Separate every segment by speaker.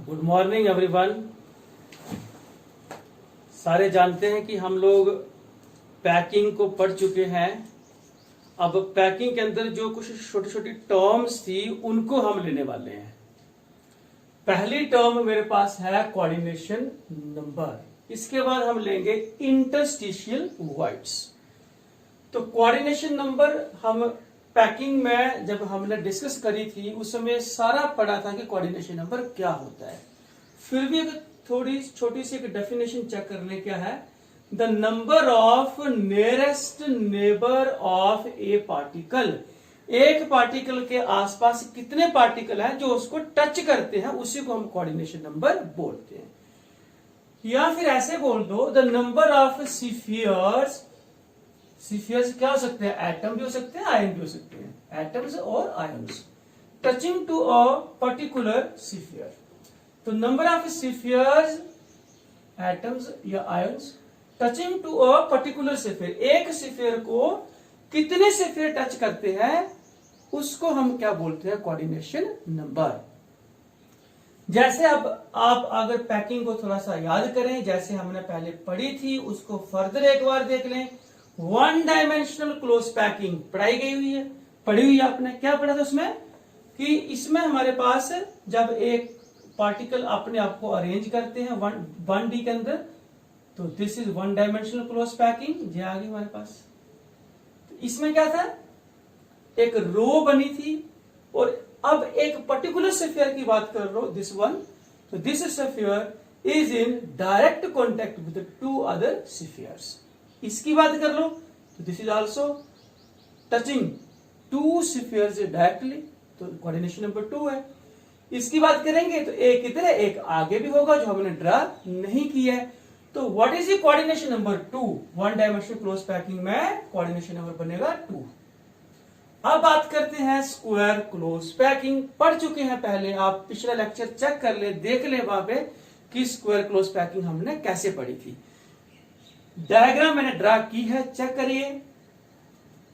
Speaker 1: Good morning everyone. सारे जानते हैं कि हम लोग पैकिंग को पढ़ चुके हैं। अब पैकिंग के अंदर जो कुछ छोटी छोटी टर्म्स थी उनको हम लेने वाले हैं। पहली टर्म मेरे पास है कोऑर्डिनेशन नंबर, इसके बाद हम लेंगे इंटरस्टिशियल वर्ड्स। तो कोऑर्डिनेशन नंबर हम पैकिंग में जब हमने डिस्कस करी थी उस समय सारा पढ़ा था कि कोऑर्डिनेशन नंबर क्या होता है। फिर भी एक थोड़ी छोटी सी एक डेफिनेशन चेक कर ले, क्या है? The number of nearest neighbour of A particle. एक पार्टिकल के आसपास कितने पार्टिकल हैं जो उसको टच करते हैं, उसी को हम कोऑर्डिनेशन नंबर बोलते हैं। या फिर ऐसे बोल दो, the number of spheres. Spheres क्या हो सकते हैं? एटम भी हो सकते हैं, आयन भी हो सकते हैं। एटम्स और ions touching to a particular sphere. तो नंबर ऑफ स्फीयर्स, एटम्स या ions touching to a particular sphere. एक स्फीयर को कितने स्फीयर टच करते हैं उसको हम क्या बोलते हैं? Coordination number. जैसे अब आप अगर पैकिंग को थोड़ा सा याद करें, जैसे हमने पहले पढ़ी थी उसको फर्दर एक बार देख लें। वन डायमेंशनल क्लोज पैकिंग पढ़ाई गई हुई है, पढ़ी हुई है आपने। क्या पढ़ा था उसमें? कि इसमें हमारे पास जब एक पार्टिकल अपने आप को अरेंज करते हैं वन डी के अंदर, तो this is one dimensional close packing. ये आ गई हमारे पास। तो इसमें क्या था? एक रो बनी थी और अब एक पर्टिकुलर स्फीयर की बात कर रहा हूं, दिस वन। तो this sphere is in direct contact with two other spheres. इसकी बात कर लो तो this is also touching to spheres directly, तो कोऑर्डिनेशन नंबर 2 है। इसकी बात करेंगे तो एक इधर है, एक आगे भी होगा जो हमने ड्रा नहीं किया है। तो what is the coordination number 2? One dimensional close packing में कोऑर्डिनेशन नंबर बनेगा 2। अब बात करते हैं स्क्वायर क्लोज पैकिंग। पढ़ चुके हैं पहले, आप पिछला लेक्चर चेक कर ले, देख ले वहां पे कि स्क्वायर क्लोज पैकिंग हमने कैसे पढ़ी थी। डायग्राम मैंने ड्रा की है, चेक करिए।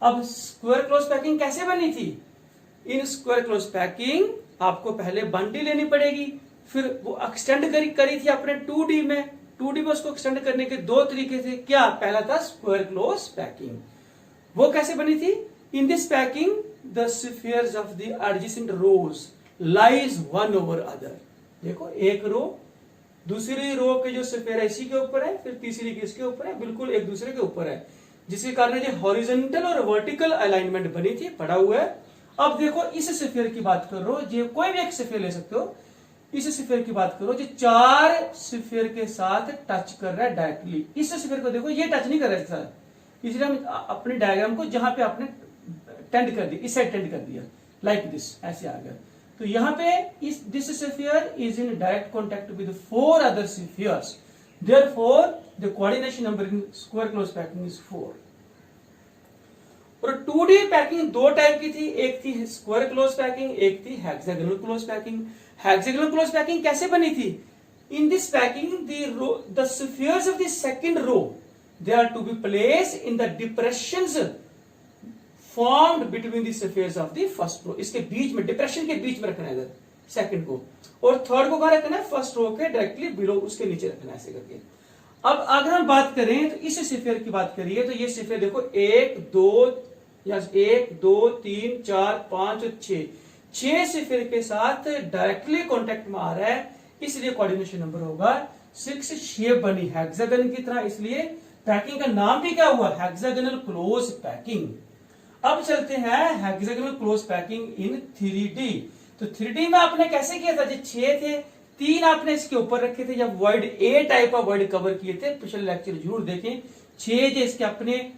Speaker 1: अब स्क्वायर क्लोज पैकिंग कैसे बनी थी? इन स्क्वायर क्लोज पैकिंग आपको पहले बंडी लेनी पड़ेगी, फिर वो एक्सटेंड करी थी अपने 2D में। 2D में उसको एक्सटेंड करने के दो तरीके थे। क्या? पहला था स्क्वायर क्लोज पैकिंग। वो कैसे बनी थी? In this packing the spheres of the adjacent rows lies one over other. देखो, एक रो दूसरी रो के जो स्फीयर है इसी के ऊपर है, फिर तीसरी की इसके ऊपर है, बिल्कुल एक दूसरे के ऊपर है, जिसके कारण ये हॉरिजॉन्टल और वर्टिकल अलाइनमेंट बनी थी, पड़ा हुआ है। अब देखो, इस स्फीयर की बात कर रहे हो, जो कोई भी एक स्फीयर ले सकते हो। इस स्फीयर की बात करो जो 4 स्फीयर के साथ टच कर रहा है डायरेक्टली। इस स्फीयर को देखो, ये टच नहीं कर रहा है, इसलिए हम अपने डायग्राम को जहां पे आपने टेंड कर दिया, इस साइड टेंड कर दिया, लाइक दिस, ऐसे आ गया। तो यहां पे इस this sphere is in direct contact with 4 other spheres, therefore the coordination number in square close packing is 4। और 2D पैकिंग दो टाइप की थी, एक थी स्क्वायर क्लोज पैकिंग, एक थी hexagonal close packing. Hexagonal close packing कैसे बनी थी? In this packing the spheres of the second row they are to be placed in the depressions formed between the spheres of the first row. इसके बीच में, depression के बीच में रखना है इधर सेकंड को, और थर्ड को कहां रखना है? फर्स्ट रो के डायरेक्टली बिलो, उसके नीचे रखना है, ऐसे करके। अब अगर हम बात करें तो इस स्फीयर की बात करिए तो ये स्फीयर देखो 1 2 3 4 5 और 6 स्फीयर के साथ डायरेक्टली कांटेक्ट में आ रहा है, इसलिए कोऑर्डिनेशन नंबर होगा 6। शेप बनी हेक्सागन की तरह, इसलिए पैकिंग का नाम भी क्या हुआ? Hexagonal close packing. अब चलते हैं हेक्सागोनल क्लोज पैकिंग इन 3D। तो 3D में आपने कैसे किया था? जो 6 थे, 3 आपने इसके ऊपर रखे थे, जब word a type of word cover किए थे, पिछले लेक्चर जरूर देखें। 6 जो इसके अपने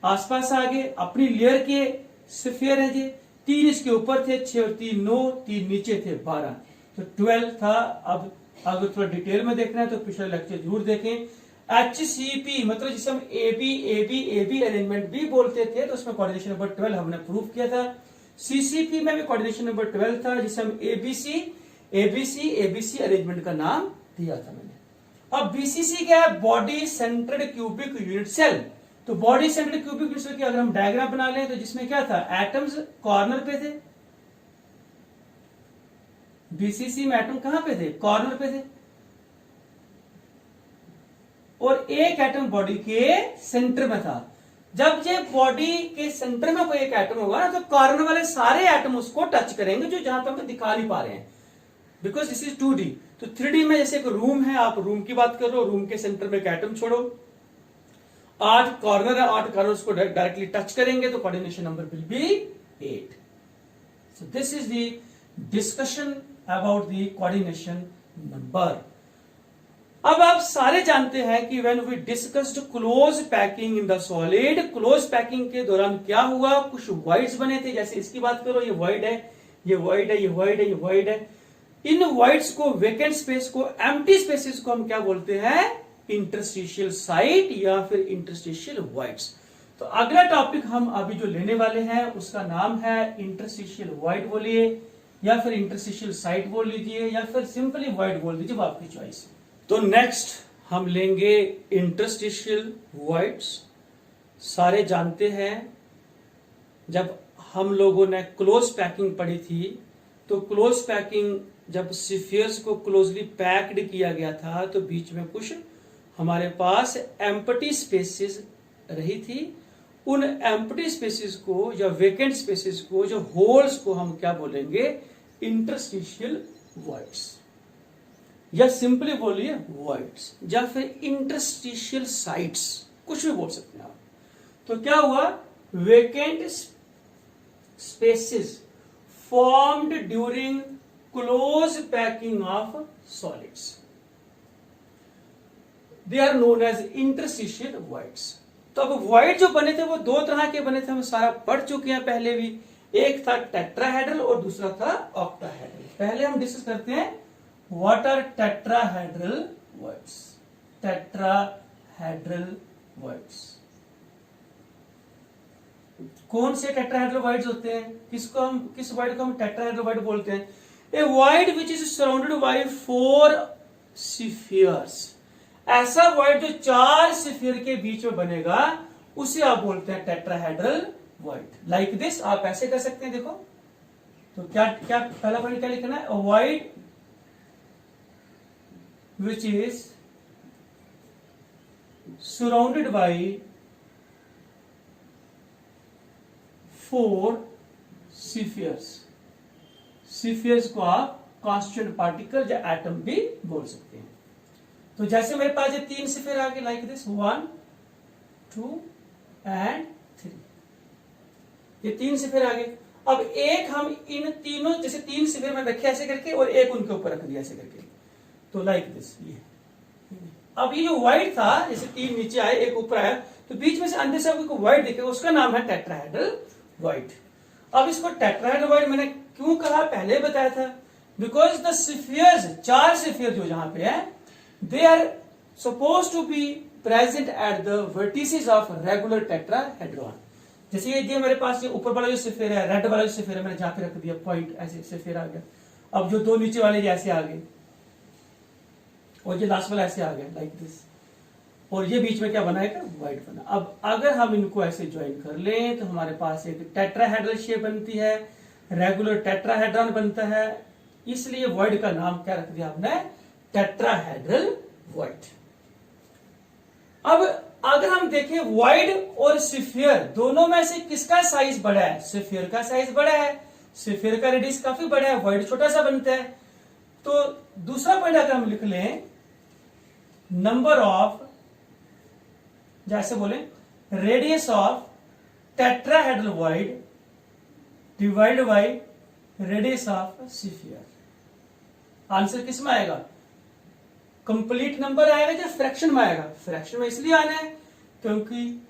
Speaker 1: आसपास आ गए, अपनी लेयर के स्फीयर है जी। 3 इसके ऊपर थे, 6 और 3 9, 3 नीचे थे 12, तो 12 था। अब अगर थोड़ा डिटेल में देखना है तो पिछले लेक्चर जरूर देखें। HCP मतलब जिसे हम AB अरेंजमेंट भी बोलते थे, तो उसमें कोऑर्डिनेशन नंबर 12 हमने प्रूव किया था। CCP में भी कोऑर्डिनेशन नंबर 12 था, जिसे हम ABC अरेंजमेंट का नाम दिया था मैंने। अब BCC क्या है? Body centred cubic unit cell. तो body centred cubic unit cell की अगर हम डायग्राम बना लें तो जिसमें क्या था? एटम्स कॉर्नर पे थे, बीसीसी में एटम कहां पे थे? कॉर्नर पे थे, और एक एटम बॉडी के सेंटर में था। जब ये बॉडी के सेंटर में कोई एक एटम होगा ना, तो कॉर्नर वाले सारे एटम उसको टच करेंगे, जो जहां पे हम दिखा नहीं पा रहे हैं, बिकॉज दिस इज 2D। तो 3D में जैसे एक रूम है, आप रूम की बात कर रहे हो, रूम के सेंटर में एक एटम छोड़ो, 8 कॉर्नर है, 8 कॉर्नर उसको डायरेक्टली टच करेंगे, तो coordination number will be 8। So this is the discussion about the coordination number. अब आप सारे जानते हैं कि when we discussed close packing in the solid, close packing के दौरान क्या हुआ, कुछ वॉइड्स बने थे। जैसे इसकी बात करो, ये वॉइड है, ये वॉइड है, ये वॉइड है, ये वॉइड है। इन वॉइड्स को, वेकेंट स्पेस को, एम्प्टी स्पेसेस को हम क्या बोलते हैं? इंटरस्टिशियल साइट या फिर इंटरस्टिशियल वॉइड्स। तो अगला टॉपिक हम अभी जो लेने वाले हैं उसका नाम है इंटरस्टिशियल वॉइड बोलिए, या फिर इंटरस्टिशियल साइट बोल लीजिए, या फिर सिंपली वॉइड बोल दीजिए, वो आपकी चॉइस है। तो नेक्स्ट हम लेंगे इंटरस्टिशियल वॉइड्स। सारे जानते हैं, जब हम लोगों ने क्लोज पैकिंग पढ़ी थी, तो क्लोज पैकिंग जब स्फीयर्स को क्लोजली पैक्ड किया गया था, तो बीच में कुछ हमारे पास एम्प्टी स्पेसेस रही थी। उन एम्प्टी स्पेसेस को या वेकेंट स्पेसेस को, जो होल्स को हम क्या बोलेंगे? इंटरस्टिशियल वॉइड्स, या सिंपली बोलिए वॉइड्स, या फिर इंटरस्टिशियल साइट्स, कुछ भी बोल सकते हैं आप। तो क्या हुआ? Vacant spaces formed during close packing of solids, they are known as interstitial voids। तो अब void जो बने थे वो दो तरह के बने थे, हम सारा पढ़ चुके हैं पहले भी। एक था टेट्राहेड्रल और दूसरा था ऑक्टाहेड्रल। पहले हम डिस्कस करते हैं what are tetrahedral voids। Tetrahedral voids कौन से टेट्राहेड्रल वॉइड्स होते हैं? किस वॉइड को हम टेट्राहेड्रल वॉइड बोलते हैं? ए void which is surrounded by 4 spheres. ऐसा वॉइड जो 4 स्फीयर के बीच में बनेगा, उसे आप बोलते हैं टेट्राहेड्रल वॉइड। लाइक दिस, आप ऐसे कर सकते हैं, देखो। तो क्या पहला पॉइंट क्या लिखना है? Void which is surrounded by 4 spheres. Spheres को आप कांस्टेंट पार्टिकल या एटम भी बोल सकते हैं। तो जैसे मेरे पास ये 3 स्फीयर आ गए, लाइक दिस, 1 2 एंड 3। ये 3 स्फीयर आ गए। अब एक हम इन तीनों, जैसे 3 स्फीयर में रखे ऐसे करके, और एक उनके ऊपर रख दिया ऐसे करके, तो लाइक दिस। ये अब ये जो वाइड था, जैसे 3 नीचे आए, एक ऊपर आया, तो बीच में से अंदर से आपको वाइड दिखेगा, उसका नाम है टेट्राहेड्रल वॉइड। अब इसको टेट्राहेड्रल वॉइड मैंने क्यों कहा, पहले बताया था। बिकॉज द स्फीयर्स, 4 स्फीयर जो जहां पे है, they are suppose to be present at the vertices of regular tetrahedron. जैसे ये मेरे पास ये ऊपर वाला जो स्फीयर है, रेड वाला जो स्फीयर है, मैंने जहां पे रख दिया पॉइंट, ऐसे स्फीयर आ गया। अब जो 2 नीचे वाले ऐसे आ गए, और ये लास्ट वाला ऐसे आ गया, लाइक दिस, और ये बीच में क्या बनाएगा? वाइड बना। अब अगर हम इनको ऐसे ज्वाइन कर लें, तो हमारे पास एक टेट्राहेड्रल शेप बनती है, रेगुलर टेट्राहेड्रॉन बनता है। इसलिए वॉइड का नाम क्या रख दिया आपने? Tetrahedral void. अब अगर हम देखें वॉइड और स्फीयर, दोनों में से किसका साइज बड़ा है? स्फीयर का साइज बड़ा है, स्फीयर का रेडियस काफी बड़ा है, वॉइड छोटा सा बनता है। तो दूसरा पॉइंट अगर हम लिख लें, नंबर ऑफ, जैसे बोले radius of tetrahedral void divide by radius of sphere. Answer किस में आएगा? कंप्लीट नंबर आएगा या फ्रैक्शन में आएगा? फ्रैक्शन में इसलिए आना है क्योंकि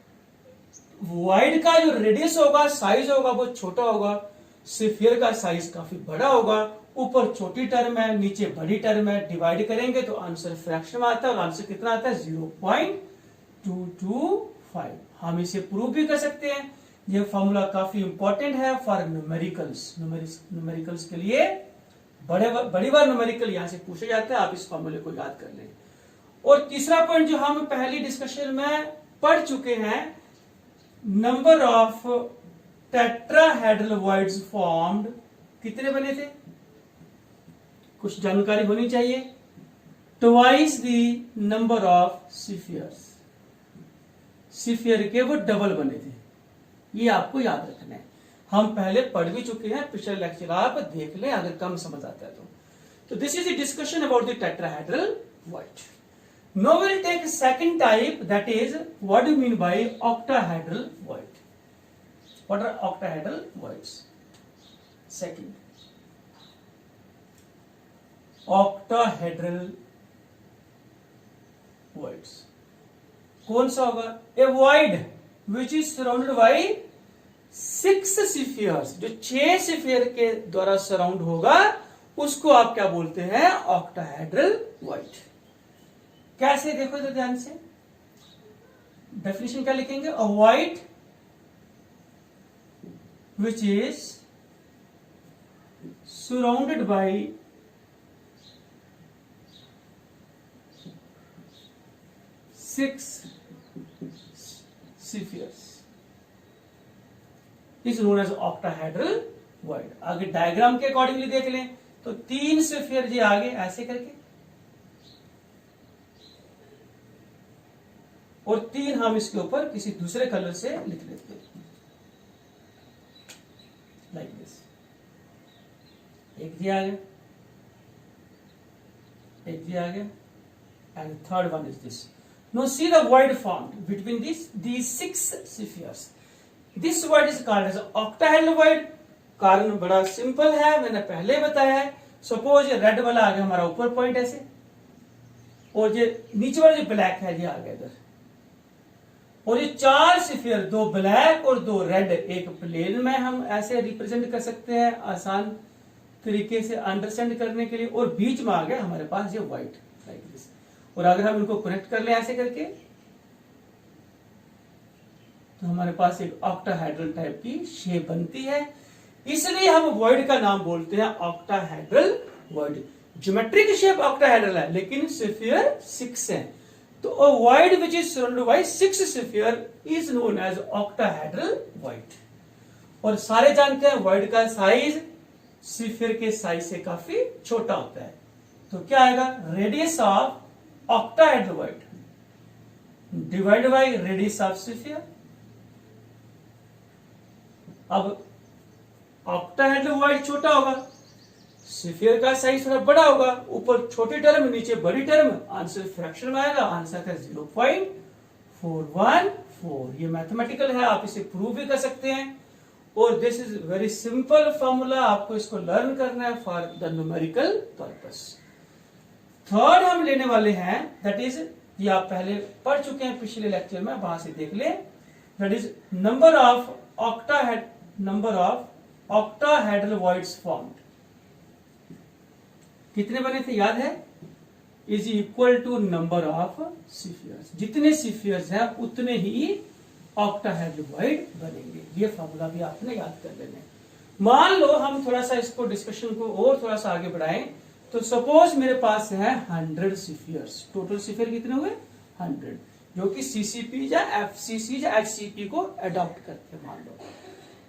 Speaker 1: वॉइड का जो रेडियस होगा, साइज होगा, वो छोटा होगा, स्फीयर का साइज काफी बड़ा होगा। ऊपर छोटी टर्म है, नीचे बड़ी टर्म है, डिवाइड करेंगे तो आंसर फ्रैक्शन में आता है, और आंसर कितना आता है? 0.225। हम इसे प्रूव भी कर सकते हैं। यह फॉर्मूला काफी इंपॉर्टेंट है फॉर न्यूमेरिकल्स। न्यूमेरिकल्स के लिए बड़ी बार न्यूमेरिकल यहां से पूछे जाते हैं, आप इस फॉर्मूले को याद कर लें। और तीसरा पॉइंट जो हम पहली डिस्कशन में पढ़ चुके हैं, number of tetrahedral voids formed कितने बने थे? कुछ जानकारी होनी चाहिए। Twice the number of spheres, sphere के वो डबल बने थे, ये आपको याद रखना है। हम पहले पढ़ भी चुके हैं, पिछले लेक्चर आप देख लें अगर कम समझ आता है तो this is the discussion about the tetrahedral void. Now we'll take a second type, that is what do you mean by octahedral void. What are octahedral voids? Second, octahedral voids कौन सा होगा? A void which is surrounded by 6 spheres, जो 6 sphere के द्वारा surround होगा उसको आप क्या बोलते हैं? Octahedral void. कैसे देखो तो ध्यान से, डेफिनेशन क्या लिखेंगे? अ void which is surrounded by 6 spheres is known as octahedral void. आगे डायग्राम के अकॉर्डिंगली देख लें तो 3 स्फीयर जी आगे ऐसे करके, और 3 हम इसके ऊपर किसी दूसरे कलर से लिख लेते हैं, लाइक दिस। एक जी आ गया, एक जी आ गया, and third one is this. Now see the void formed between these 6 spheres. This void is called as octahedral void. कारण बड़ा सिंपल है, मैंने पहले बताया है. सपोज ये रेड वाला आ गया हमारा ऊपर पॉइंट ऐसे, और ये नीचे वाला जो ब्लैक है ये आ गया इधर, और ये 4 स्फीयर, 2 ब्लैक और 2 रेड एक प्लेन में हम ऐसे रिप्रेजेंट कर सकते हैं आसान तरीके से अंडरस्टैंड करने के लिए, और बीच में आ गया हमारे पास ये व्हाइट लाइक दिस. और अगर हम इनको कनेक्ट कर ले ऐसे करके तो हमारे पास एक ऑक्टाहेड्रल टाइप की शेप बनती है. इसलिए हम वॉइड का नाम बोलते हैं octahedral void. Geometric shape octahedral है लेकिन स्फीयर 6 है, तो a void which is surrounded by 6 sphere is known as octahedral void. और सारे जानते हैं void का साइज स्फीयर के साइज से काफी छोटा होता है. तो क्या आएगा? Radius of octahedral void divided by radius of sphere. अब octahedral void छोटा होगा, स्फीयर का साइज थोड़ा बड़ा होगा, ऊपर छोटी टर्म नीचे बड़ी टर्म, आंसर फ्रैक्शन में आएगा, आंसर का 0.414. ये मैथमेटिकल है, आप इसे प्रूव भी कर सकते हैं. और this is very simple formula, आपको इसको लर्न करना है for the numerical purpose. Third हम लेने वाले हैं, दैट इज, ये आप पहले पढ़ चुके हैं पिछले लेक्चर में, वहां से देख ले. That is number of octahedral voids formed. कितने बने थे याद है? Is equal to number of spheres. जितने स्फीयर्स हैं उतने ही ऑक्टाहेड्रल वॉइड बनेंगे. ये फॉर्मूला भी आपने याद कर लेना है. मान लो हम थोड़ा सा इसको डिस्कशन को और थोड़ा सा आगे बढ़ाएं, तो सपोज मेरे पास है 100 स्फीयर्स. टोटल स्फीयर कितने हुए? 100, जो कि सीसीपी या एफसीसी या एचसीपी को अडॉप्ट करते हैं मान लो.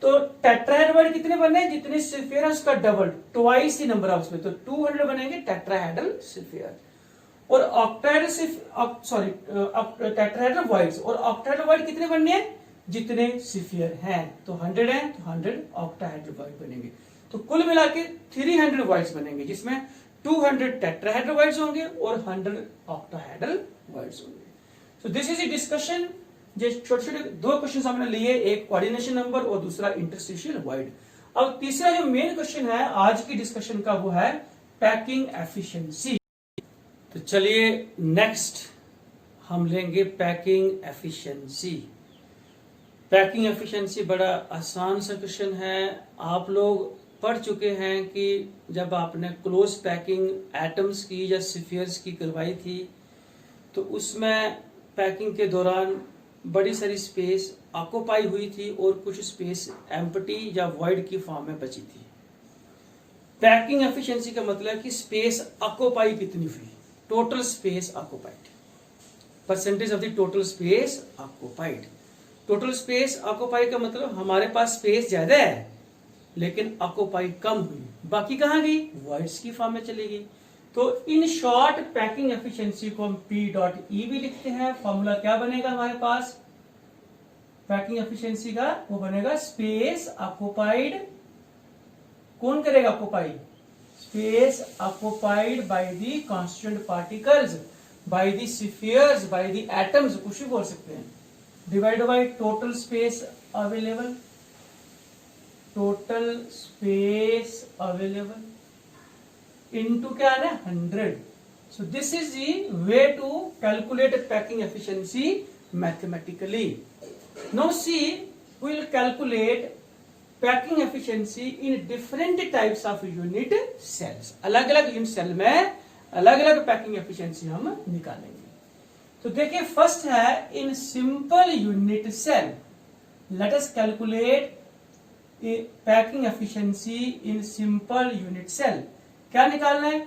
Speaker 1: तो टेट्राहेड्रल कितने बने? जितने स्फीयर है उसका double, twice he number of sphere, तो 200 बनेंगे टेट्राहेड्रल स्फीयर. और टेट्राहेड्रल वॉइड्स और ऑक्टाहेड्रल वॉइड कितने बनने हैं? जितने स्फीयर हैं, तो 100 है तो 100 ऑक्टाहेड्रल वॉइड बनेंगे. तो कुल मिला के 300 वॉइड्स बनेंगे, जिसमें 200 टेट्राहेड्रल वॉइड्स होंगे और 100 ऑक्टाहेड्रल वॉइड्स होंगे. सो दिस इज ए डिस्कशन. जो छोटे छोटे 2 क्वेश्चन हमने लिए, एक कोऑर्डिनेशन नंबर और दूसरा इंटरस्टिशियल वॉइड. अब तीसरा जो मेन क्वेश्चन है आज की डिस्कशन का वो है पैकिंग एफिशिएंसी. तो चलिए नेक्स्ट हम लेंगे पैकिंग एफिशिएंसी. पैकिंग एफिशिएंसी बड़ा आसान सा क्वेश्चन है. आप लोग पढ़ चुके हैं कि जब आपने क्लोज पैकिंग एटम्स की या स्फीयर्स की करवाई थी, तो उसमें पैकिंग के दौरान बड़ी सारी स्पेस ऑक्यूपाई हुई थी और कुछ स्पेस एम्प्टी या वॉइड की फॉर्म में बची थी. पैकिंग एफिशिएंसी का मतलब कि स्पेस ऑक्यूपाई कितनी हुई, total space occupied, percentage of the total space occupied. Total space occupy का मतलब हमारे पास स्पेस ज्यादा है लेकिन ऑक्यूपाई कम हुई. बाकी कहाँ गई, वॉइड्स की फॉर्म में चली गई। तो इन शॉर्ट पैकिंग एफिशिएंसी को हम P.E भी लिखते हैं। फॉर्मूला क्या बनेगा हमारे पास पैकिंग एफिशिएंसी का, वो बनेगा स्पेस ऑक्युपाइड, कौन करेगा occupy, space occupied by the constituent particles, by the spheres, by the atoms, कुछ भी बोल सकते हैं, divide by total space available, total space available into क्या है 100। So this is the way to calculate packing efficiency mathematically. Now see we will calculate packing efficiency in different types of unit cells. अलग अलग unit cell में अलग अलग packing efficiency हम निकालेंगे। तो देखिए फर्स्ट है in simple unit cell, let us calculate packing efficiency in simple unit cell. क्या निकालना है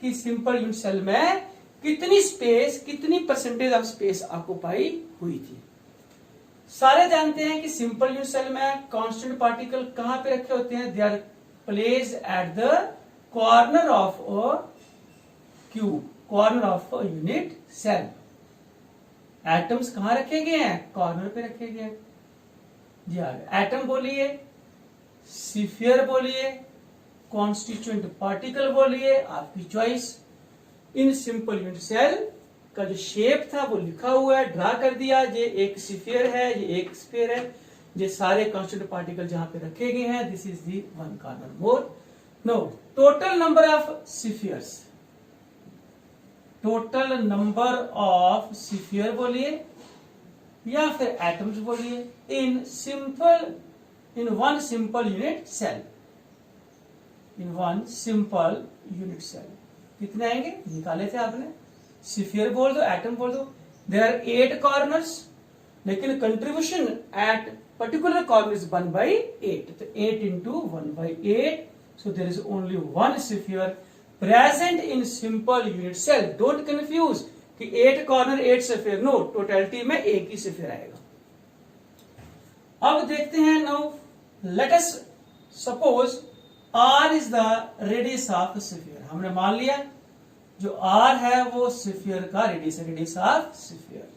Speaker 1: कि सिंपल यूनिट सेल में कितनी स्पेस, कितनी परसेंटेज ऑफ स्पेस ऑक्युपाई हुई थी। सारे जानते हैं कि सिंपल यूनिट सेल में कांस्टेंट पार्टिकल कहां पे रखे होते हैं, they are placed at the corner of a cube, corner of a unit cell. Atoms कहां रखे गए हैं, कॉर्नर पे रखे गए हैं। जी हाँ, एटम बोलिए, स्फीयर बोलिए, कॉन्स्टिट्यूएंट पार्टिकल बोलिए, आपकी choice. In simple unit cell का जो शेप था वो लिखा हुआ है, ड्रा कर दिया। ये एक स्फीयर है, ये एक स्फीयर है, ये सारे कॉन्स्टिट्यूएंट पार्टिकल जहां पे रखे गए हैं, this is the one corner more. No total number of spheres, total number of sphere बोलिए या फिर एटम्स बोलिए in simple, in one simple unit cell, in one simple unit cell कितने आएंगे, निकाले थे आपने। स्फीयर बोल दो, एटम बोल दो। देयर आर 8 कॉर्नर्स, लेकिन contribution at particular corner is 1/8, तो 8 into 1/8, so there is only one sphere present in simple unit cell. Don't confuse कि 8 कॉर्नर 8 स्फीयर, नो, टोटलिटी में एक ही स्फीयर आएगा। अब देखते हैं, now let us suppose R is the radius of sphere. हमने मान लिया जो R है वो स्फीयर का रेडियस है, radius of sphere,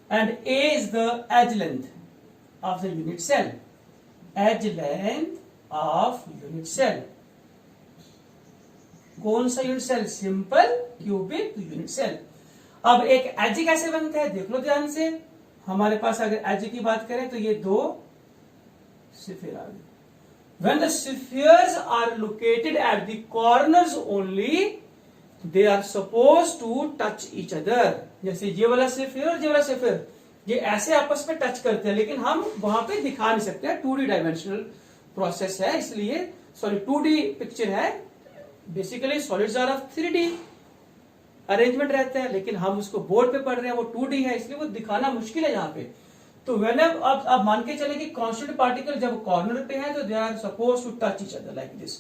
Speaker 1: and A is the edge length of the unit cell, edge length of unit cell. कौन सा unit cell, simple cubic unit cell. अब एक एज कैसे बनता है देख लो ध्यान से। हमारे पास अगर एज की बात करें तो ये 2 स्फीयर आ गए। When the spheres are located at the corners only, they are supposed to touch each other. जैसे ये वाला स्फीयर और ये वाला स्फीयर, ये ऐसे आपस में टच करते हैं, लेकिन हम वहां पे दिखा नहीं सकते, 2D डायमेंशनल प्रोसेस है, इसलिए सॉरी 2D पिक्चर है। Basically solids are of 3D arrangement रहते हैं, लेकिन हम उसको बोर्ड पे पढ़ रहे हैं, वो 2D है, इसलिए वो दिखाना मुश्किल है यहाँ पे। तो वेन अब मान के चले कि कांस्टेंट पार्टिकल जब कॉर्नर पे है तो they are suppose to touch each other like this.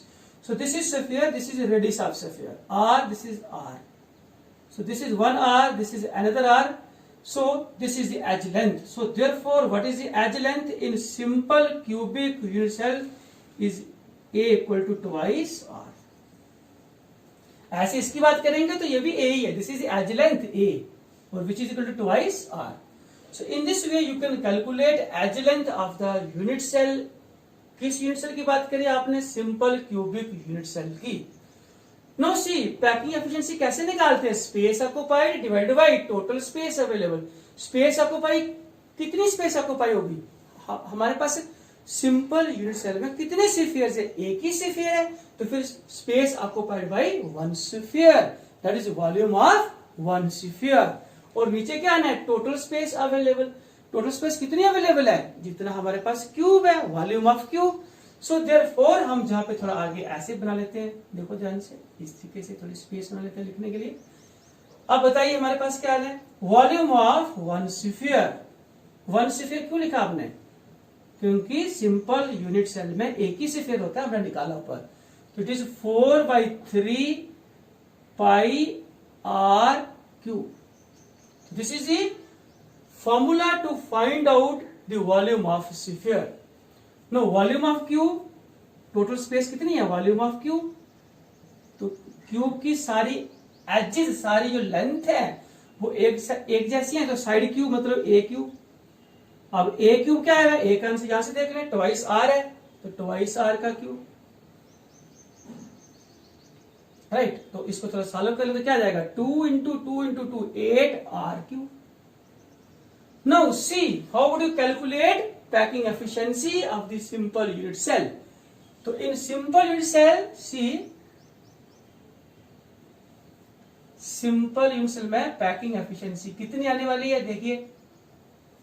Speaker 1: So this is sphere, this is radius of sphere R, this is R, so this is one R, this is another R, so this is the edge length. So therefore what is the edge length in simple cubic unit cell is A equal to twice R. ऐसे इसकी बात करेंगे तो ये भी A ही है, this is the edge length A, और which is equal to twice R. So in this way you can calculate edge length of the unit cell. किस यूनिट सेल की बात करी आपने, सिंपल क्यूबिक यूनिट सेल की। Now see packing efficiency कैसे निकालते हैं, space occupied divide by total space available. Space occupy, कितनी स्पेस ऑक्युपाई होगी, हमारे पास सिंपल यूनिट सेल में कितने स्फीयर्स है, एक ही स्फीयर है, तो फिर space occupied bye 1 sphere, that is volume of 1 sphere. और नीचे क्या आना है, total space available. Total space कितनी अवेलेबल है, जितना हमारे पास क्यूब है, volume of cube. So therefore हम जहां पे थोड़ा आगे ऐसे बना लेते हैं, देखो ध्यान से, इस तरीके से थोड़ी स्पेस बना लेते हैं लिखने के लिए। अब बताइए हमारे पास क्या है, वॉल्यूम ऑफ 1 स्फीयर। 1 स्फीयर क्यों लिखा आपने, क्योंकि सिंपल यूनिट सेल में एक ही स्फीयर होता है, हमने निकाला ऊपर, तो it is 4/3 pi R cube. This is the formula to find out the volume of sphere. Now volume of cube total space कितनी है, वॉल्यूम ऑफ क्यूब। तो क्यूब की सारी एजेस, सारी जो लेंथ है वो एक जैसी है, तो साइड क्यूब मतलब ए क्यूब। अब ए क्यूब क्या है, ए का आंसर यहां से देख रहे हैं, ट्वाइस आर है, तो ट्वाइस आर का क्यूब, राइट। तो इसको थोड़ा सॉल्व कर ले तो क्या जाएगा, 2 into 2 into 2 8 r cube. Now see how would you calculate packing efficiency of the simple unit cell. तो in simple unit cell, see simple unit cell में पैकिंग एफिशिएंसी कितनी आने वाली है, देखिए,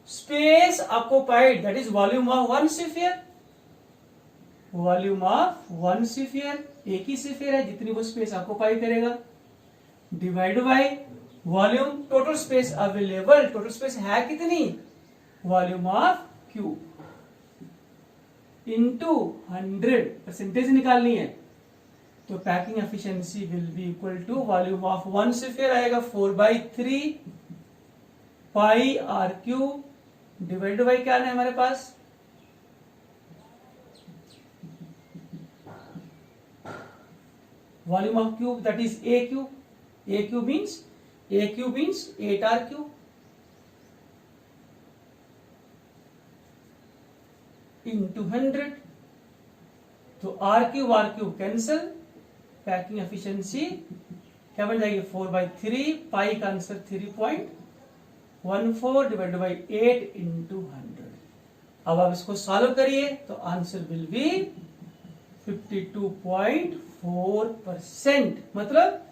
Speaker 1: space occupied that is volume of one sphere, volume of one sphere, एक ही sphere है जितनी वो स्पेस ऑक्युपाई करेगा, divide by volume total space available, total space है कितनी, volume of cube, into 100, percentage निकालनी है। तो packing efficiency will be equal to volume of one sphere आएगा 4/3 pi r cube, divide by क्या है हमारे पास, volume of cube that is a cube, a cube means 8 r cube into 100। तो r cube cancel, packing efficiency क्या बन जाएगी, 4/3 पाई का आंसर 3.14 डिवाइड बाई 8 इंटू 100। अब आप इसको सॉल्व करिए तो आंसर विल बी 52.4%, मतलब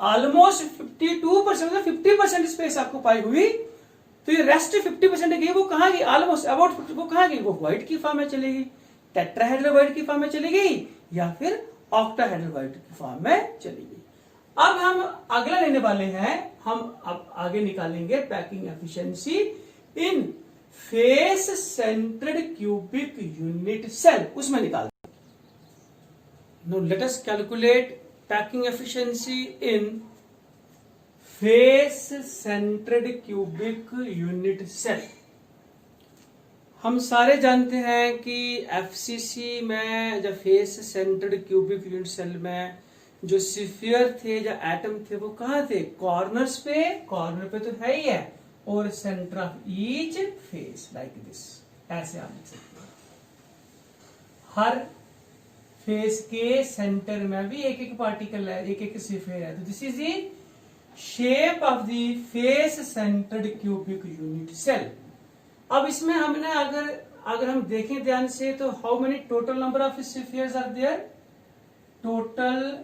Speaker 1: ऑलमोस्ट 52%, मतलब 50% स्पेस आपको पाई हुई। तो ये रेस्ट 50% गई, वो कहां गई, ऑलमोस्ट अबाउट, वो कहां गई, वो व्हाइट की फॉर्म में चली गई, टेट्राहेड्रल व्हाइट की फॉर्म में चली गई, या फिर ऑक्टाहेड्रल व्हाइट की फॉर्म में चली गई। अब हम अगला लेने वाले हैं, हम अब आगे निकालेंगे packing efficiency in face centred cubic unit cell, उसमें निकाल। Now let us calculate packing efficiency in face centered cubic unit cell। हम सारे जानते हैं कि एफसीसी में जब face centred cubic unit cell में जो स्फीयर थे, जो एटम थे, वो कहाँ थे, कॉर्नर्स पे, कॉर्नर पे तो है ही है, और centre of each face like this, ऐसे आप लिख सकते हैं। हर फेस के सेंटर में भी एक एक पार्टिकल है, एक एक स्फीयर है, तो this is the shape of the face centred cubic unit cell. अब इसमें हमने अगर हम देखें ध्यान से, तो how many total number of spheres are there, total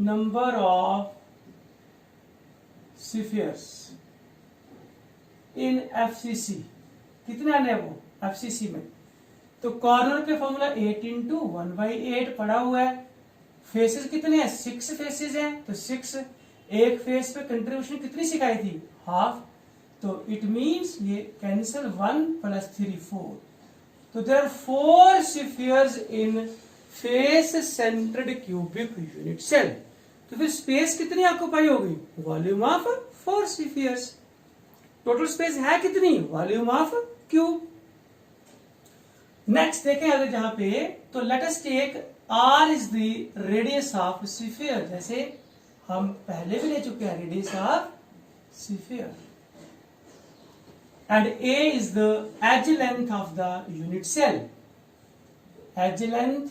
Speaker 1: number of spheres in FCC कितने आने हैं वो एफसीसी में। तो कॉर्नर पे फॉर्मूला 8 इंटू 1/8 पड़ा हुआ है। फेसेस कितने हैं, 6 फेसेस हैं, तो 6, एक फेस पे कंट्रीब्यूशन कितनी सिखाई थी, हाफ, तो इट मींस ये कैंसिल 1 + 3 4। तो there are 4 spheres in face centred cubic unit cell. तो फिर स्पेस कितनी ऑक्युपाई होगी, volume of 4 spheres. Total space है कितनी, वॉल्यूम ऑफ क्यूब। नेक्स्ट देखें अगर जहां पे, तो let us take r is the radius of sphere, जैसे हम पहले भी ले चुके हैं, radius of sphere, and a is the edge length of the unit cell, edge length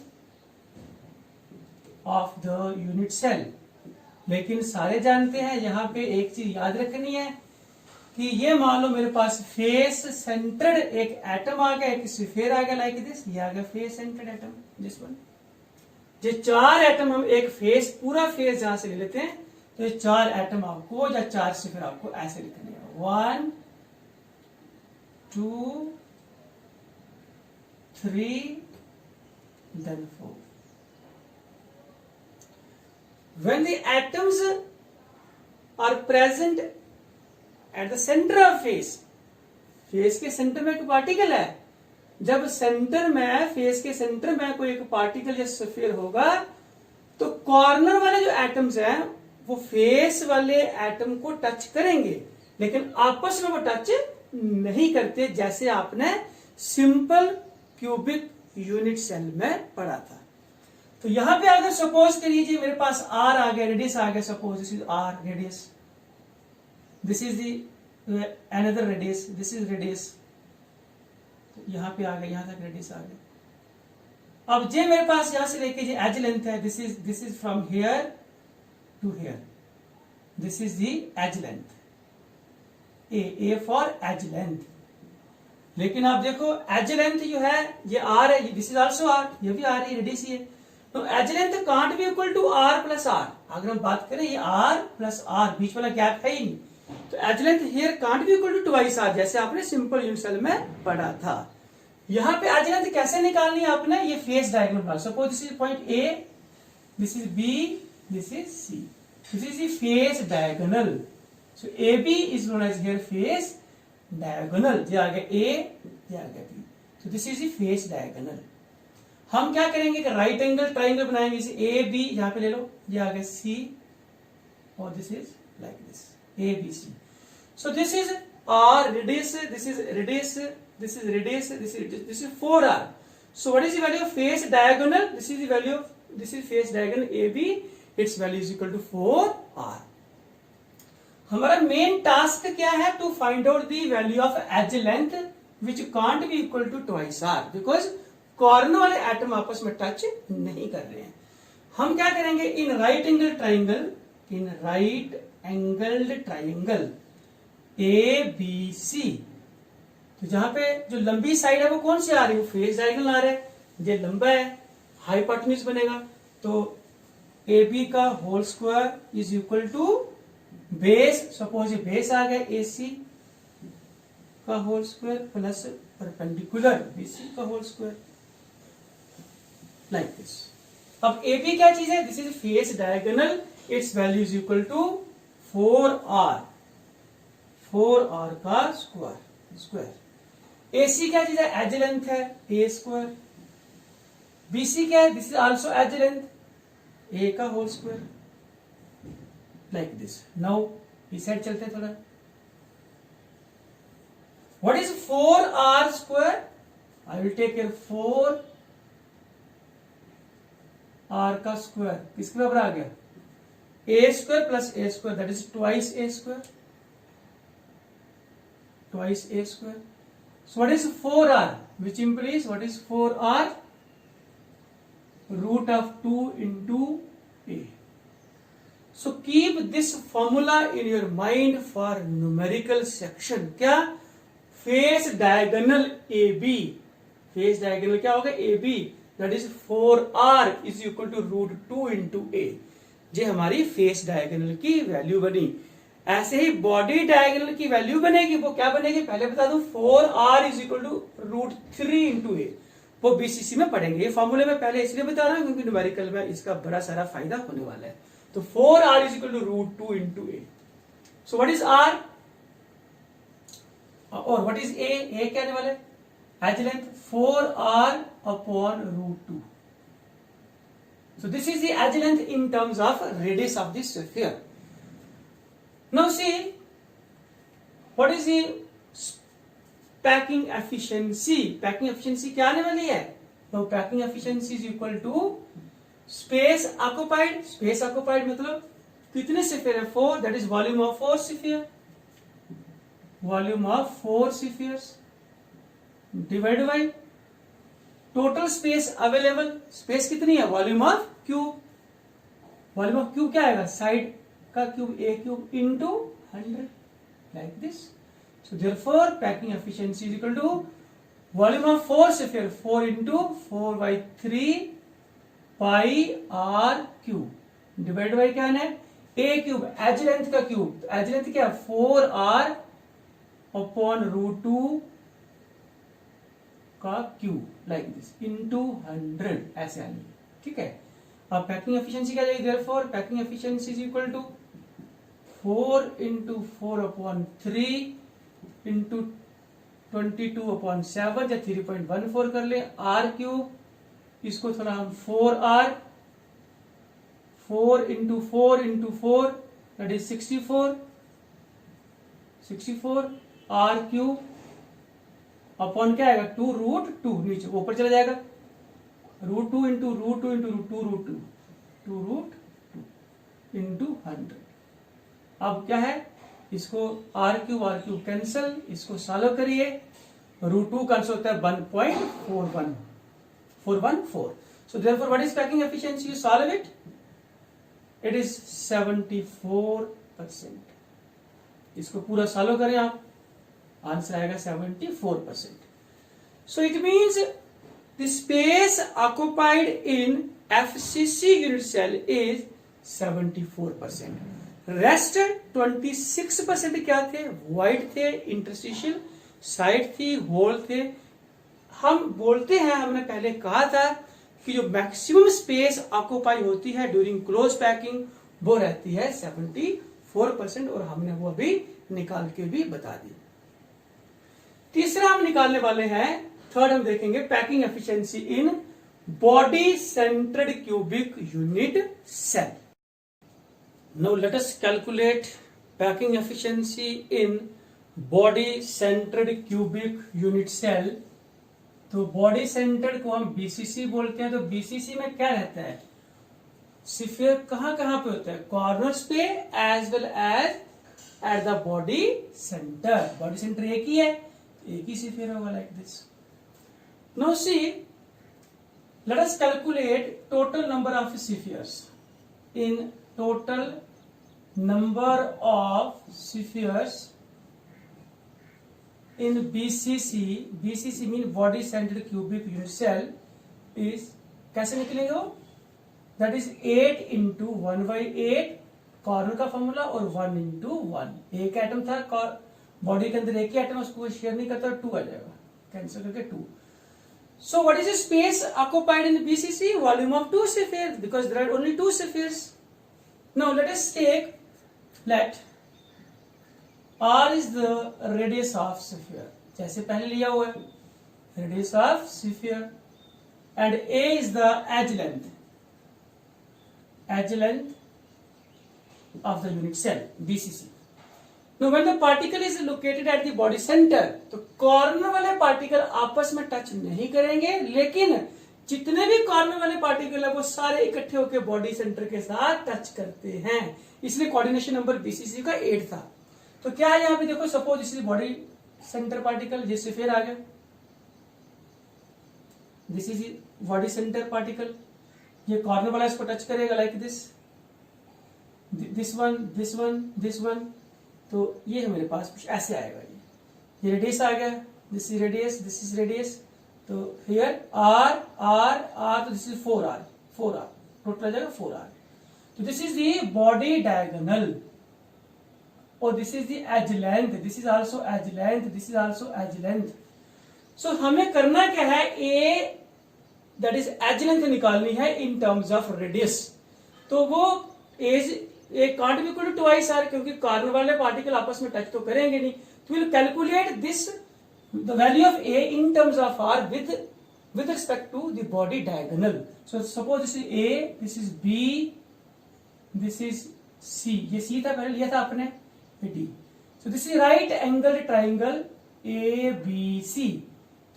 Speaker 1: of the unit cell. लेकिन सारे जानते हैं, यहां पे एक चीज याद रखनी है कि ये मान लो मेरे पास फेस सेंटर्ड एक एटम आ गया, एक स्फीयर आ गया लाइक दिस, ये आ गया face centred atom, this one. ये 4 एटम हम एक फेस, पूरा फेस जहां से ले लेते हैं, तो ये 4 एटम आपको या 4 स्फीयर आपको ऐसे लिखने हैं, 1 2 3 then 4। When the atoms are present at the center of face, face के सेंटर में एक पार्टिकल है, जब सेंटर में, फेस के सेंटर में कोई एक पार्टिकल या स्फीयर होगा, तो कॉर्नर वाले जो एटम्स हैं वो फेस वाले एटम को टच करेंगे, लेकिन आपस में वो टच नहीं करते, जैसे आपने सिंपल क्यूबिक यूनिट सेल में पढ़ा था। तो यहां पे अगर सपोज करिए मेरे पास आर आ गया, रेडियस आ गया, suppose this is r radius, this is the another radius, this is radius, यहां पे आ गया, यहां तक रेडियस आ गया। अब जे मेरे पास यहां से लेके जो एज लेंथ है, this is from here to here, this is the edge length, a for edge length. लेकिन आप देखो एज लेंथ जो है ये आर है, दिस इज आल्सो आर, ये भी आर है, रेडियस ही है। तो edge length can't be equal to r plus r. अगर हम बात करें ये आर प्लस आर, बीच वाला गैप है ही नहीं, तो edge length here can't be equal to twice r, जैसे आपने सिंपल यूनिट सेल में पढ़ा था। यहां पे एज लेंथ कैसे निकालनी है आपने, ये face diagonal, suppose this is point A, this is B, this is C, this is the face diagonal. So A B is known as here face diagonal, ये आ गया ए, ये आ गया बी, तो this is the face diagonal. हम क्या करेंगे कि राइट एंगल ट्राइंगल बनाएंगे, जैसे ए बी यहां पे ले लो, ये आ गया सी, और this is like this, A B C. So this is r radius, this is radius, this is radius, this is 4r. So what is the value of face diagonal? This is the value of, this is face diagonal AB, its value is equal to 4r. हमारा main task क्या है, to find out the value of edge length which can't be equal to twice r, because corner वाले atom आपस में touch नहीं कर रहे हैं। हम क्या करेंगे, in right angle triangle, in right angled triangle A B C, तो जहां पे जो लंबी साइड है वो कौन सी आ रही है, वो फेस डायगोनल आ रहा है, ये लंबा है, हाइपोटेन्यूज बनेगा, तो ए बी का whole square is equal to base, suppose ये बेस आ गया ए सी का whole square plus perpendicular B C का होल स्क्वायर, लाइक दिस। अब ए बी क्या चीज है, this is face diagonal, its value is equal to 4r, 4r का स्क्वायर। AC क्या चीज है, एज लेंथ है, ए स्क्वायर। BC क्या है, this is also edge length, a का whole square, like this. Now इस साइड चलते हैं थोड़ा। What is 4r square, I will take care 4r का स्क्वायर किसके बराबर आ गया, a square plus a square, that is twice a square, twice a square. So what is 4r, which implies what is 4r, root of 2 into a. So keep this formula in your mind for numerical section. क्या, face diagonal AB, face diagonal क्या होगा AB, that is 4r is equal to root 2 into a. ये हमारी face diagonal की value बनी। ऐसे ही body diagonal की वैल्यू बनेगी, वो क्या बनेगी पहले बता दूं, 4r is equal to root 3 into a, वो बीसीसी में पढ़ेंगे। ये फॉर्मूले में पहले इसलिए बता रहा हूं क्योंकि न्यूमेरिकल में इसका बड़ा सारा फायदा होने वाला है। तो 4r is equal to root 2 into a. So what is r और व्हाट इज ए क्या आने वाला है, edge length 4r upon root 2। So this is the edge length in terms of radius of this sphere. Now see, what is the packing efficiency? Packing efficiency क्या आने वाली है? Now packing efficiency is equal to space occupied. Space occupied मतलब कितने sphere है, 4, that is volume of 4 sphere. Volume of 4 spheres divided by total space available. Space कितनी है, volume of cube. Volume of cube क्या आएगा, side का cube a cube into 100, like this. So therefore packing efficiency is equal to volume of 4 sphere, 4 into 4/3 pi r cube divide by क्या है, a cube, edge length का cube. तो edge length क्या, 4r upon root 2 का cube, like this, into 100, ऐसे आनी, ठीक है। अब पैकिंग एफिशिएंसी क्या जाएगी, therefore packing efficiency is equal to 4 into 4/3 into 22/7 या 3.14 कर ले, आर क्यूब, इसको थोड़ा हम 4r, 4 into 4 that is 64 r cube upon क्या आएगा, 2 रूट 2, नीचे ऊपर चला जाएगा, √2 इंटू √2 इंटू √2 √2 2 इंटू 100। अब क्या है, इसको r³ कैंसल, इसको सॉल्व करिए। √2 का आंसर होता है 1.414। So therefore what is packing efficiency? You solve it. It is 74%. इसको पूरा सॉल्व करें आप, आंसर आएगा 74%. So it means the space occupied in FCC unit cell is 74%. Rest 26% क्या थे, void थे, interstitial साइड थी, होल थे। हम बोलते हैं, हमने पहले कहा था कि जो मैक्सिमम स्पेस ऑक्यूपाई होती है ड्यूरिंग क्लोज पैकिंग वो रहती है 74%, और हमने वो अभी निकाल के भी बता दी। तीसरा हम निकालने वाले हैं, थर्ड हम देखेंगे packing efficiency in body centred cubic unit cell. Now let us calculate packing efficiency in body centred cubic unit cell. तो बॉडी सेंटर्ड को हम बीसीसी बोलते हैं। तो बीसीसी में क्या रहता है, स्फीयर कहां कहां पे होता है, कॉर्नर्स पे as well as at the body centre. Body centre एक ही है, एक ही स्फीयर होगा like this. Now see, let us calculate total number of spheres. In total number of spheres in BCC mean body centered cubic unit cell is कैसे निकलेंगे वो, that is 8 into 1/8 corner का फॉर्मूला और 1 into 1। एक atom था body के अंदर, एक ही एटम, उसको शेयर नहीं करता, 2 आ जाएगा, कैंसिल करके 2। So what is the space occupied in BCC? Volume of 2 spheres, because there are only 2 spheres. Now let us take, let R is the radius of sphere, जैसे पहले लिया हुआ है, radius of sphere, and A is the edge length of the unit cell BCC. Now when the particle is located at the body center, तो corner वाले particle आपस में touch नहीं करेंगे, लेकिन जितने भी कॉर्नर वाले पार्टिकल है वो सारे इकट्ठे होकर बॉडी सेंटर के साथ टच करते हैं, इसलिए कोऑर्डिनेशन नंबर बीसीसी का 8 था। तो क्या है यहां पे देखो, suppose this is body centre particle, जिससे फिर आ गया, this is body centre particle, ये कॉर्नर वाला इसको टच करेगा लाइक दिस, दिस वन, तो ये है मेरे पास कुछ ऐसे आएगा, ये रेडियस आ गया, दिस इज रेडियस, तो हियर आर, तो दिस इज 4R, टोटल आ जाएगा 4R। तो this is the body diagonal, और this is the edge length, this is also edge length. So हमें करना क्या है, a that is edge length निकालनी है इन टर्म्स ऑफ रेडियस। तो वो edge a can't be equal to twice r, क्योंकि कॉर्नर वाले पार्टिकल आपस में टच तो करेंगे नहीं। तो will calculate this the value of a in terms of r with respect to the body diagonal. So suppose this is A, this is B, this is C, ये C था पहले लिया था आपने, D. So this is right angle triangle A B C.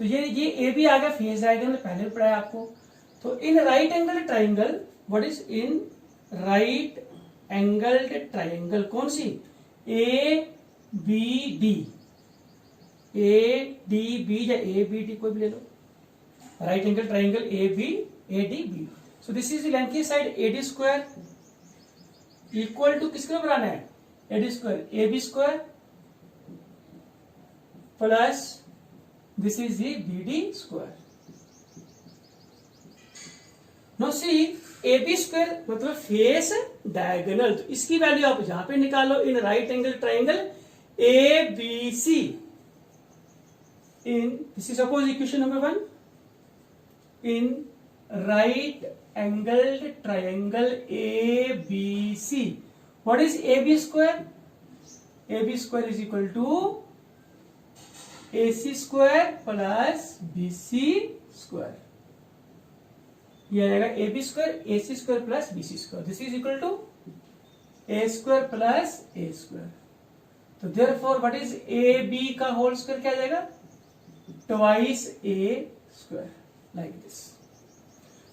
Speaker 1: तो ये A B आ गया phase diagonal, पहले पढ़ाया आपको। तो in right angle triangle, what is in right angled triangle, कौन सी, A B D, A D B या ए बी डी, कोई भी ले लो, right angle triangle A D B. So this is length की side A D square equal to किसके बनाना है, A D square A B square plus this is the B D square. No see, A B square मतलब face diagonal, तो इसकी value आप यहां पे निकालो in right angle triangle A B C. In this is suppose equation number 1, in right angled triangle A B C, what is A B square, A B square is equal to A C square plus B C square. ये आएगा A B square, A C square plus B C square, this is equal to a square plus a square. तो therefore what is A B का whole square क्या आ जाएगा, twice a square, like this.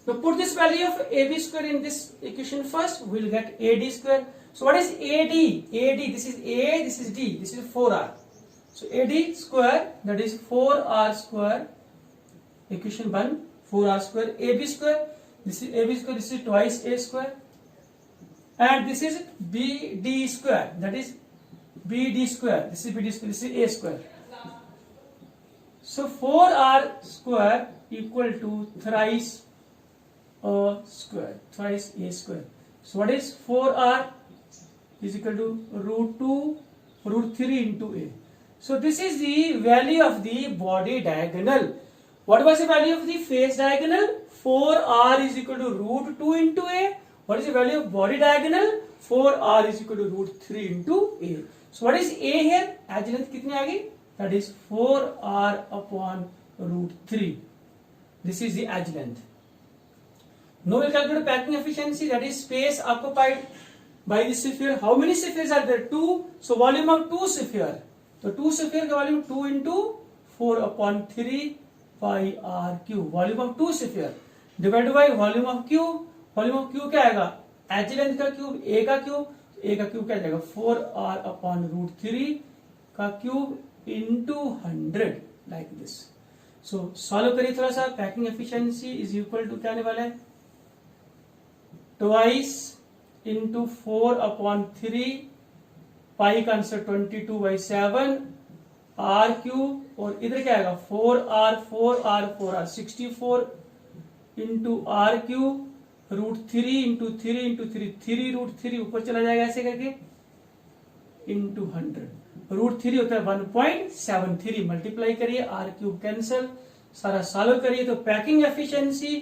Speaker 1: So put this value of AB square in this equation first, we'll get AD square. So what is AD? AD, this is A, this is D, this is 4R. So AD square, that is 4R square, equation 1, 4R square, AB square, this is AB square, this is twice A square, and this is BD square, that is BD square, this is BD square, this is A square. So 4R square equal to thrice A square, thrice A square. So what is 4R is equal to root 2 root 3 into A. So this is the value of the body diagonal. What was the value of the face diagonal? 4R is equal to root 2 into A. What is the value of body diagonal? 4R is equal to root 3 into A. So what is A here? Edge length कितनी आ गई? That is 4R upon root 3. This is the edge length. Now we calculate packing efficiency, that is space occupied by the sphere. How many spheres are there? 2. So volume of 2 sphere. So 2 sphere का volume 2 into 4 upon 3 pi r cube. Volume of 2 sphere divided by volume of cube. Volume of cube क्या आएगा? Edge length का cube, A का cube. A का cube क्या जाएगा? 4r upon root 3 का cube into 100 like this. So solve करिए थोड़ा सा. Packing efficiency is equal to क्या आने वाला है? Twice into 4 upon 3 पाई का आंसर 22/7 r क्यूब और इधर क्या आएगा 4r 64 इंटू r cube root 3 into 3 into 3 3 root 3 ऊपर चला जाएगा ऐसे करके इंटू 100 रूट 3 होता है 1.73 मल्टीप्लाई करिए r क्यूब कैंसल सारा सॉल्व करिए तो packing efficiency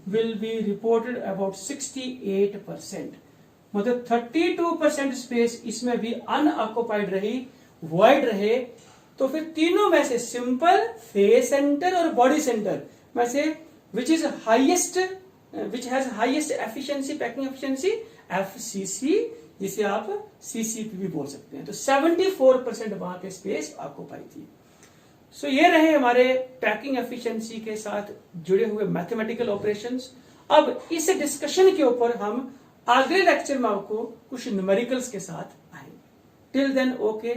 Speaker 1: will be reported about 68%. मतलब 32% स्पेस इसमें भी अनऑक्युपाइड रही, वॉइड रहे. तो फिर तीनों में से सिंपल, फेस सेंटर और बॉडी सेंटर में से which is highest, which has highest efficiency, packing efficiency, FCC, जिसे आप सीसीपी भी बोल सकते हैं. तो 74% वहां पे स्पेस ऑक्युपाई थी. सो ये रहे हमारे पैकिंग एफिशिएंसी के साथ जुड़े हुए मैथमेटिकल ऑपरेशंस. अब इस डिस्कशन के ऊपर हम अगले लेक्चर में आपको कुछ न्यूमेरिकल्स के साथ आएंगे. Till then okay.